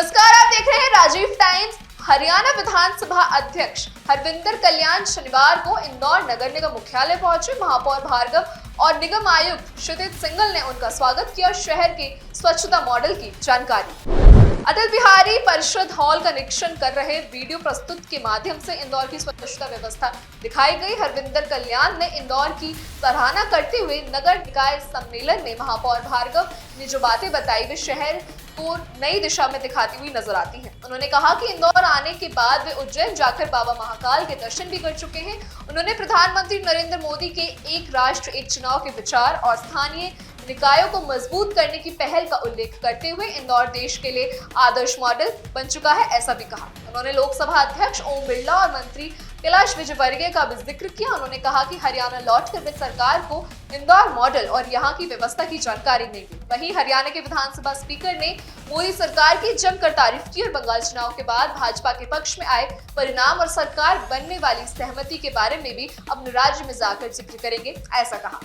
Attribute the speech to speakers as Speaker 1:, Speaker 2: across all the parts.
Speaker 1: नमस्कार, आप देख रहे हैं राजीव टाइम्स। हरियाणा विधानसभा अध्यक्ष हरविंदर कल्याण शनिवार को इंदौर नगर निगम मुख्यालय पहुंचे। महापौर भार्गव और निगम आयुक्त क्षितिज सिंघल ने उनका स्वागत किया। शहर के स्वच्छता मॉडल की जानकारी। अटल बिहारी परिषद हॉल का निरीक्षण कर रहे वीडियो प्रस्तुत के माध्यम से इंदौर की स्वच्छता व्यवस्था दिखाई गई। हरविंदर कल्याण ने इंदौर की सराहना करते हुए नगर निकाय सम्मेलन में महापौर भार्गव ने जो बातें बताई वे शहर को नई दिशा में दिखाती हुई नजर आती हैं। उन्होंने कहा कि इंदौर आने के बाद वे उज्जैन जाकर बाबा महाकाल के दर्शन भी कर चुके हैं। उन्होंने प्रधानमंत्री नरेंद्र मोदी के एक राष्ट्र एक चुनाव के विचार और स्थानीय निकायों को मजबूत करने की पहल का उल्लेख करते हुए इंदौर देश के लिए आदर्श मॉडल बन चुका है, ऐसा भी कहा। उन्होंने लोकसभा अध्यक्ष ओम बिरला और मंत्री कैलाश विजयवर्गीय का भी जिक्र किया। उन्होंने कहा कि हरियाणा लौटकर वे सरकार को इंदौर मॉडल और यहां की व्यवस्था की जानकारी देंगे। वहीं हरियाणा के विधानसभा स्पीकर ने मोदी सरकार की जमकर तारीफ की और बंगाल चुनाव के बाद भाजपा के पक्ष में आए परिणाम और सरकार बनने वाली सहमति के बारे में भी अपने राज्य में जाकर जिक्र करेंगे, ऐसा कहा।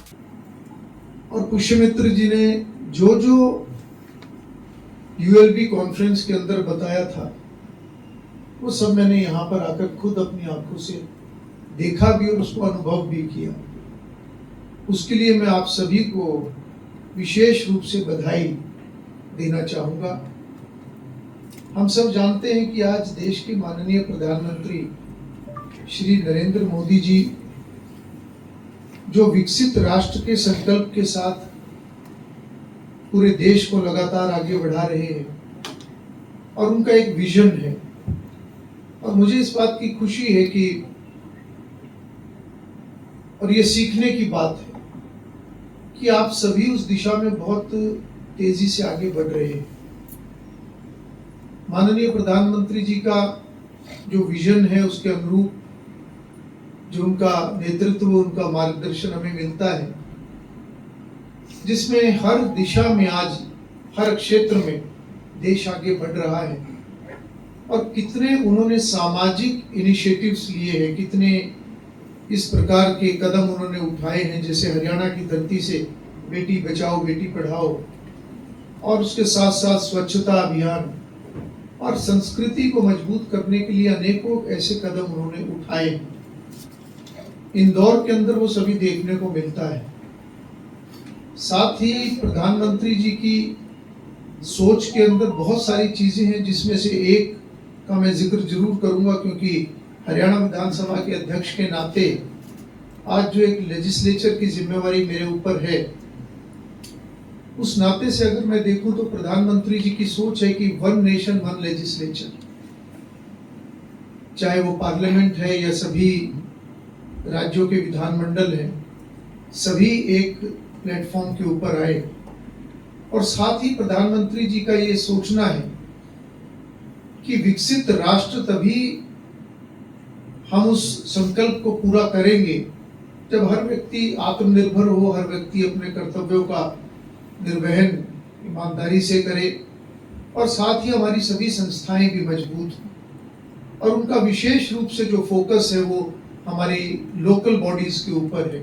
Speaker 2: और पुष्यमित्र जी ने जो यूएलबी कॉन्फ्रेंस के अंदर बताया था वो सब मैंने यहाँ पर आकर खुद अपनी आंखों से देखा भी और उसको अनुभव भी किया। उसके लिए मैं आप सभी को विशेष रूप से बधाई देना चाहूँगा। हम सब जानते हैं कि आज देश के माननीय प्रधानमंत्री श्री नरेंद्र मोदी जी जो विकसित राष्ट्र के संकल्प के साथ पूरे देश को लगातार आगे बढ़ा रहे हैं और उनका एक विजन है। और मुझे इस बात की खुशी है कि और ये सीखने की बात है कि आप सभी उस दिशा में बहुत तेजी से आगे बढ़ रहे हैं। माननीय प्रधानमंत्री जी का जो विजन है उसके अनुरूप जो उनका नेतृत्व, उनका मार्गदर्शन हमें मिलता है, जिसमें हर दिशा में आज हर क्षेत्र में देश आगे बढ़ रहा है। और कितने उन्होंने सामाजिक इनिशिएटिव्स लिए हैं, कितने इस प्रकार के कदम उन्होंने उठाए हैं, जैसे हरियाणा की धरती से बेटी बचाओ बेटी पढ़ाओ और उसके साथ साथ स्वच्छता अभियान और संस्कृति को मजबूत करने के लिए अनेकों ऐसे कदम उन्होंने उठाए हैं। इंदौर के अंदर वो सभी देखने को मिलता है। साथ ही प्रधानमंत्री जी की सोच के अंदर बहुत सारी चीजें हैं, जिसमें से एक का मैं जिक्र जरूर करूंगा, क्योंकि हरियाणा विधानसभा के अध्यक्ष के नाते आज जो एक लेजिस्लेचर की जिम्मेवारी मेरे ऊपर है, उस नाते से अगर मैं देखूं तो प्रधानमंत्री जी की सोच है कि वन नेशन वन लेजिस्लेचर, चाहे वो पार्लियामेंट है या सभी राज्यों के विधानमंडल हैं, सभी एक प्लेटफॉर्म के ऊपर आए। और साथ ही प्रधानमंत्री जी का ये सोचना है कि विकसित राष्ट्र तभी हम उस संकल्प को पूरा करेंगे जब हर व्यक्ति आत्मनिर्भर हो, हर व्यक्ति अपने कर्तव्यों का निर्वहन ईमानदारी से करे और साथ ही हमारी सभी संस्थाएं भी मजबूत हों। और उनका विशेष रूप से जो फोकस है वो हमारी लोकल बॉडीज के ऊपर है,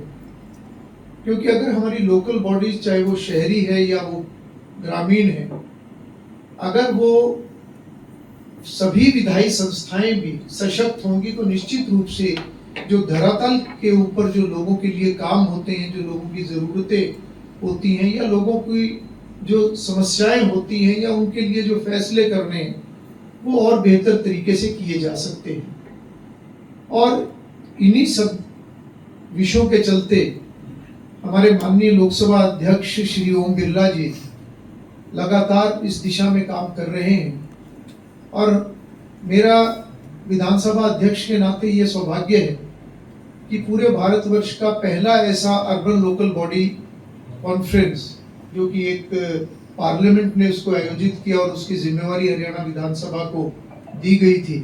Speaker 2: क्योंकि अगर हमारी लोकल बॉडीज, चाहे वो शहरी है या वो ग्रामीण है, अगर वो सभी विधायी संस्थाएं भी सशक्त होंगी तो निश्चित रूप से जो धरातल के ऊपर जो लोगों के लिए काम होते हैं, जो लोगों की जरूरतें होती हैं या लोगों की जो समस्याएं होती हैं या उनके लिए जो फैसले करने हैं, वो और बेहतर तरीके से किए जा सकते हैं। और इन्हीं सब विषयों के चलते हमारे माननीय लोकसभा अध्यक्ष श्री ओम बिरला जी लगातार इस दिशा में काम कर रहे हैं। और मेरा विधानसभा अध्यक्ष के नाते ये सौभाग्य है कि पूरे भारतवर्ष का पहला ऐसा अर्बन लोकल बॉडी कॉन्फ्रेंस, जो कि एक पार्लियामेंट ने उसको आयोजित किया और उसकी जिम्मेवारी हरियाणा विधानसभा को दी गई थी,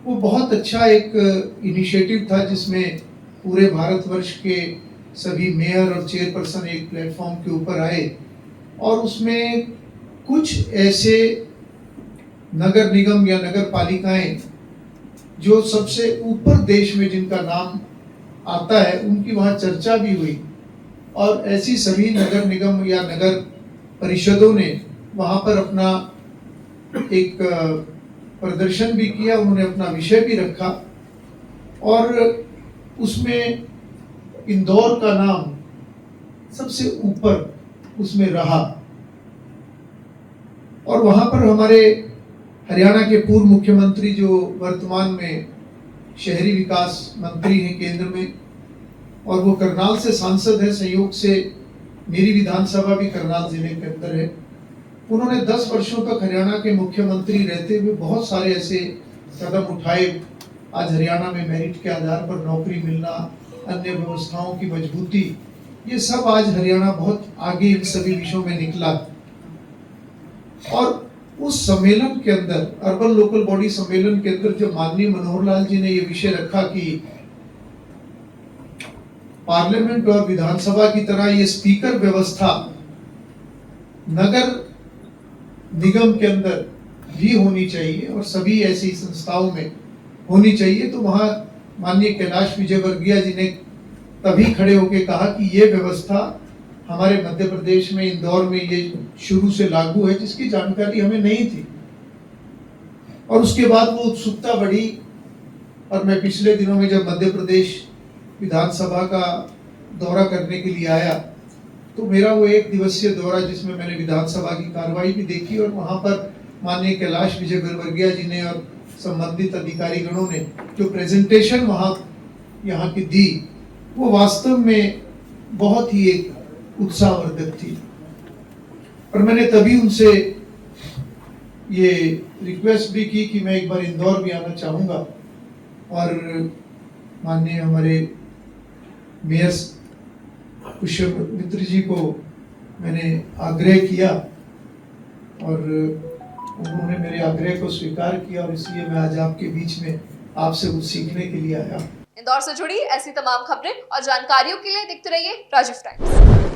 Speaker 2: वो बहुत अच्छा एक इनिशिएटिव था, जिसमें पूरे भारतवर्ष के सभी मेयर और चेयरपर्सन एक प्लेटफॉर्म के ऊपर आए और उसमें कुछ ऐसे नगर निगम या नगर पालिकाएं जो सबसे ऊपर देश में जिनका नाम आता है, उनकी वहाँ चर्चा भी हुई। और ऐसी सभी नगर निगम या नगर परिषदों ने वहाँ पर अपना एक प्रदर्शन भी किया, उन्होंने अपना विषय भी रखा और उसमें इंदौर का नाम सबसे ऊपर उसमें रहा। और वहां पर हमारे हरियाणा के पूर्व मुख्यमंत्री जो वर्तमान में शहरी विकास मंत्री हैं केंद्र में, और वो करनाल से सांसद है, संयोग से मेरी विधानसभा भी करनाल जिले के अंदर है। उन्होंने 10 वर्षों तक हरियाणा के मुख्यमंत्री रहते हुए बहुत सारे ऐसे कदम उठाए। आज हरियाणा में मेरिट के आधार पर नौकरी मिलना, अन्य व्यवस्थाओं की मजबूती, ये सब आज हरियाणा बहुत आगे इन सभी विषयों में निकला। और उस सम्मेलन के अंदर, अर्बन लोकल बॉडी सम्मेलन के अंदर, जब माननीय मनोहर लाल जी ने ये विषय रखा कि पार्लियामेंट और विधानसभा की तरह ये स्पीकर व्यवस्था नगर निगम के अंदर भी होनी चाहिए और सभी ऐसी संस्थाओं में होनी चाहिए, तो वहां माननीय कैलाश विजयवर्गीय जी ने तभी खड़े होकर कहा कि ये व्यवस्था हमारे मध्य प्रदेश में इंदौर में ये शुरू से लागू है, जिसकी जानकारी हमें नहीं थी। और उसके बाद वो उत्सुकता बढ़ी और मैं पिछले दिनों में जब मध्य प्रदेश विधानसभा का दौरा करने के लिए आया, तो मेरा वो 1 दिवसीय दौरा जिसमें मैंने विधानसभा की कार्रवाई भी देखी और वहां पर माननीय कैलाश विजयवर्गीय जी ने और संबंधित अधिकारी गणों ने जो प्रेजेंटेशन वहां यहाँ की दी, वो वास्तव में बहुत ही एक उत्साहवर्धक थी। और मैंने तभी उनसे ये रिक्वेस्ट भी की कि मैं एक बार इंदौर भी आना चाहूँगा। और माननीय हमारे मेयर पुष्प मित्र जी को मैंने आग्रह किया और उन्होंने मेरे आग्रह को स्वीकार किया, और इसलिए मैं आज आपके बीच में आपसे कुछ सीखने के लिए आया।
Speaker 1: इंदौर से जुड़ी ऐसी तमाम खबरें और जानकारियों के लिए देखते रहिए राजीव टाइम्स।